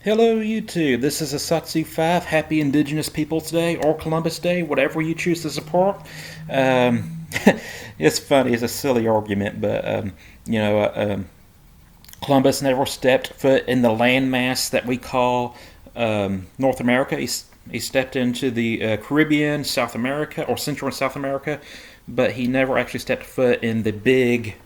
Hello, YouTube. This is a Satsu 5. Happy Indigenous Peoples Day or Columbus Day, whatever you choose to support. It's funny, it's a silly argument, but you know, uh, um, Columbus never stepped foot in the landmass that we call North America. He stepped into the Caribbean, South America, or Central and South America, but he never actually stepped foot in the big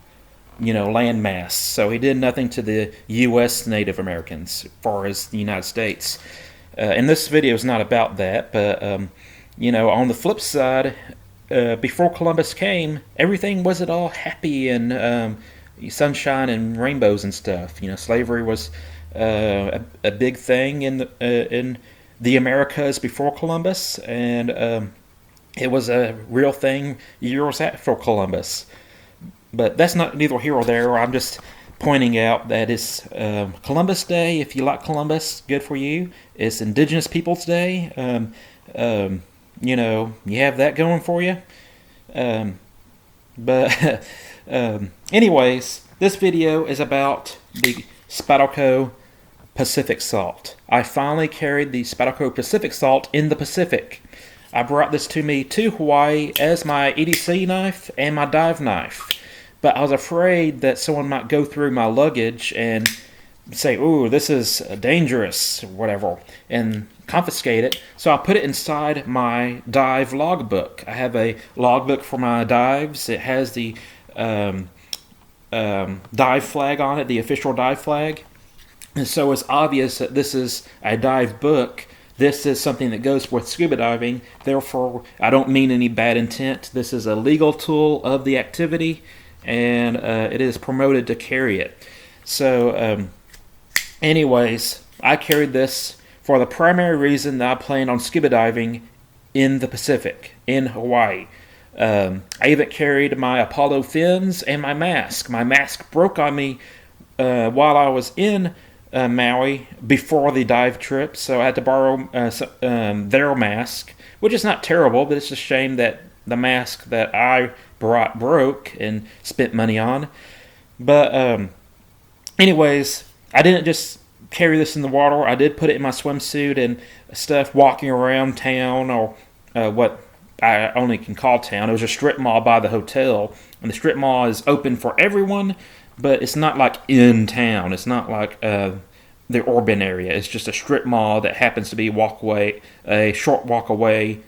landmass. So he did nothing to the U.S. Native Americans as far as the United States. And this video is not about that, but on the flip side, before Columbus came, everything wasn't all happy and sunshine and rainbows and stuff. Slavery was a big thing in the Americas before Columbus, and it was a real thing years after Columbus. But that's not neither here or there. I'm just pointing out that it's Columbus Day. If you like Columbus, good for you. It's Indigenous Peoples Day. You have that going for you. But anyways, this video is about the Spataco Pacific salt. I finally carried the Spataco Pacific salt in the Pacific. I brought this to Hawaii as my EDC knife and my dive knife. But I was afraid that someone might go through my luggage and say, "Ooh, this is dangerous," whatever, and confiscate it. So I put it inside my dive logbook. I have a logbook for my dives. It has the dive flag on it, the official dive flag. And so it's obvious that this is a dive book. This is something that goes with scuba diving. Therefore, I don't mean any bad intent. This is a legal tool of the activity, and it is promoted to carry it. So, anyways, I carried this for the primary reason that I plan on scuba diving in the Pacific, in Hawaii. I even carried my Apollo fins and my mask. My mask broke on me while I was in Maui before the dive trip, so I had to borrow their mask, which is not terrible, but it's a shame that the mask that I brought broke and spent money on. But anyways, I didn't just carry this in the water. I did put it in my swimsuit and stuff walking around town, or what I only can call town. It was a strip mall by the hotel, and the strip mall is open for everyone, but it's not like in town. It's not like the urban area. It's just a strip mall that happens to be a short walk away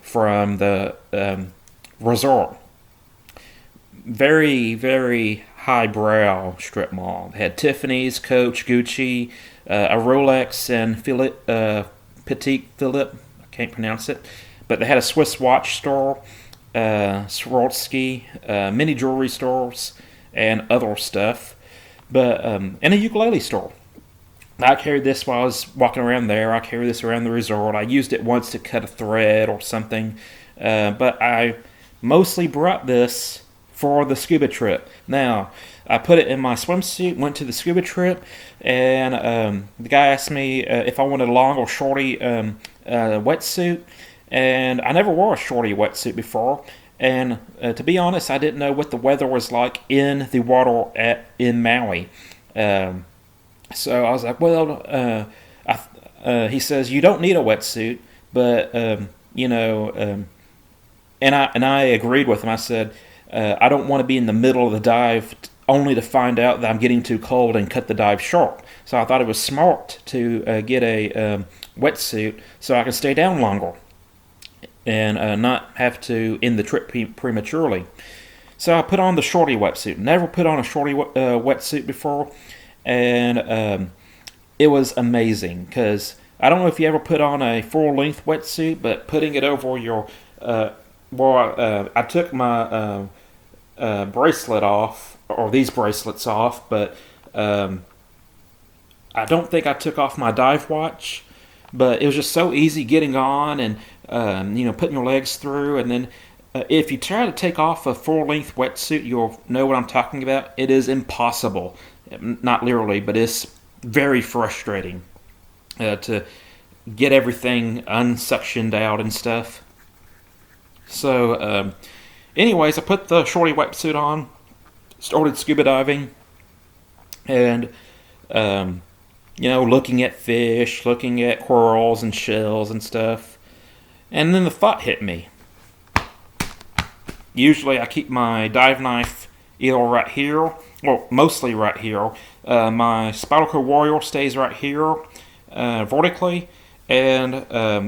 from the resort. Very, very highbrow strip mall. It had Tiffany's, Coach, Gucci, a Rolex, and Petit Philip. I can't pronounce it. But they had a Swiss watch store, Swarovski, many jewelry stores, and other stuff. But and a ukulele store. I carried this while I was walking around there. I carried this around the resort. I used it once to cut a thread or something. But I mostly brought this for the scuba trip. Now, I put it in my swimsuit, went to the scuba trip, and the guy asked me if I wanted a long or shorty wetsuit. And I never wore a shorty wetsuit before. And to be honest, I didn't know what the weather was like in the water in Maui. So I was like, well, he says, you don't need a wetsuit, but, and I agreed with him. I said, I don't want to be in the middle of the dive only to find out that I'm getting too cold and cut the dive short. So I thought it was smart to get a wetsuit so I could stay down longer and not have to end the trip prematurely. So I put on the shorty wetsuit. Never put on a shorty wetsuit before, and it was amazing because I don't know if you ever put on a full-length wetsuit, but putting it over your I took my bracelet off, or these bracelets off, but I don't think I took off my dive watch. But it was just so easy getting on and putting your legs through, and then if you try to take off a full-length wetsuit, you'll know what I'm talking about. It is impossible, not literally, but it's very frustrating to get everything unsuctioned out and stuff. So, anyways, I put the shorty wetsuit on, started scuba diving, and looking at fish, looking at corals and shells and stuff. And then the thought hit me. Usually I keep my dive knife either right here, well, mostly right here. My Spyderco Warrior stays right here vertically, and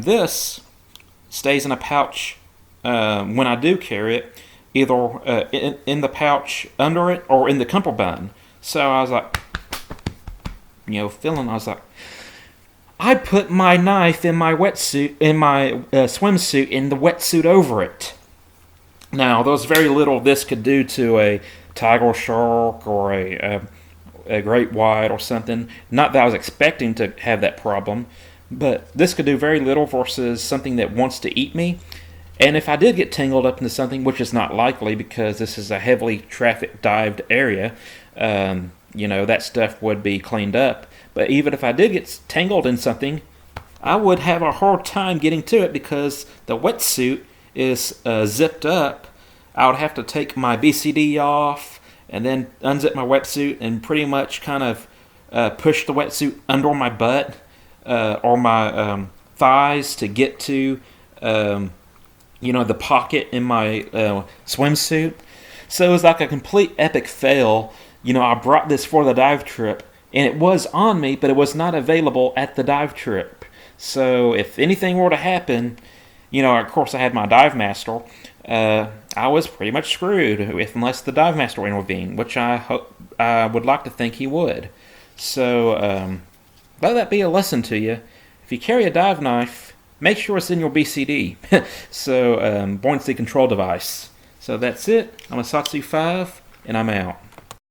this stays in a pouch when I do carry it, either in the pouch under it or in the cummerbund. So I was like, feeling, I was like, I put my knife in my wetsuit, in my swimsuit, in the wetsuit over it. Now, there's very little this could do to a tiger shark or a great white or something. Not that I was expecting to have that problem, but this could do very little versus something that wants to eat me. And if I did get tangled up into something, which is not likely because this is a heavily traffic dived area, that stuff would be cleaned up. But even if I did get tangled in something, I would have a hard time getting to it because the wetsuit is zipped up. I would have to take my BCD off and then unzip my wetsuit and pretty much kind of push the wetsuit under my butt or my thighs to get to the pocket in my swimsuit. So it was like a complete epic fail. I brought this for the dive trip, and it was on me, but it was not available at the dive trip. So if anything were to happen, of course I had my dive master, I was pretty much screwed unless the dive master intervened, which I would like to think he would. So let that be a lesson to you. If you carry a dive knife, make sure it's in your BCD. So buoyancy control device. So that's it. I'm a Satsu 5, and I'm out.